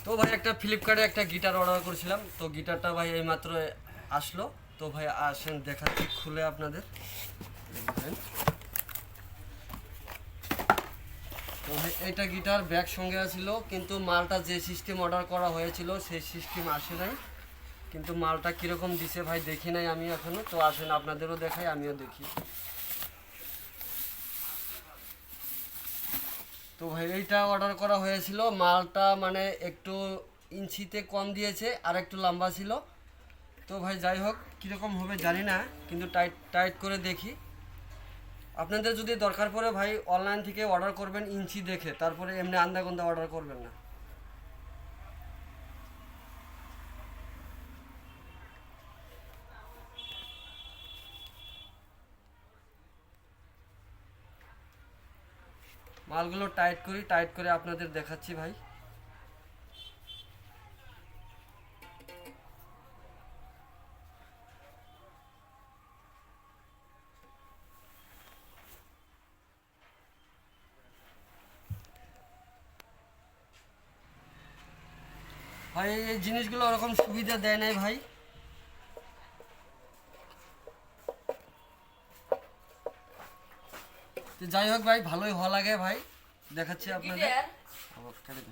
তো ভাই একটা ফ্লিপকার্টে একটা গিটার অর্ডার করেছিলাম, তো গিটারটা ভাই এইমাত্র আসলো। তো ভাই আসেন দেখাচ্ছি খুলে আপনাদের। দেখবেন। তো ভাই এইটা গিটার ব্যাগ সঙ্গে আছিল, কিন্তু মালটা যে সিস্টেম অর্ডার করা হয়েছিল সেই সিস্টেম আসে নাই। কিন্তু মালটা কীরকম দিছে ভাই দেখি নাই আমি এখনো। তো আসেন আপনাদেরও দেখাই, আমিও দেখি। তো ভাই এইটা অর্ডার করা হয়েছিল, মালটা মানে একটু ইঞ্চিতে কম দিয়েছে আর একটু লম্বা ছিল। তো ভাই যাই হোক কীরকম হবে জানি না, কিন্তু টাইট টাইট করে দেখি। আপনাদের যদি দরকার পড়ে ভাই অনলাইন থেকে অর্ডার করবেন ইঞ্চি দেখে, তারপরে এমনি আন্দাগন্দা অর্ডার করবেন না। মালগুলো টাইট করি, টাইট করে আপনাদের দেখাচ্ছি ভাই। ভাই এই জিনিসগুলো ওরকম সুবিধা দেয় নাই ভাই। তো যাই হোক ভাই ভালোই হওয়া লাগে ভাই, দেখাচ্ছি আপনাদের। আবার কেটে দিন।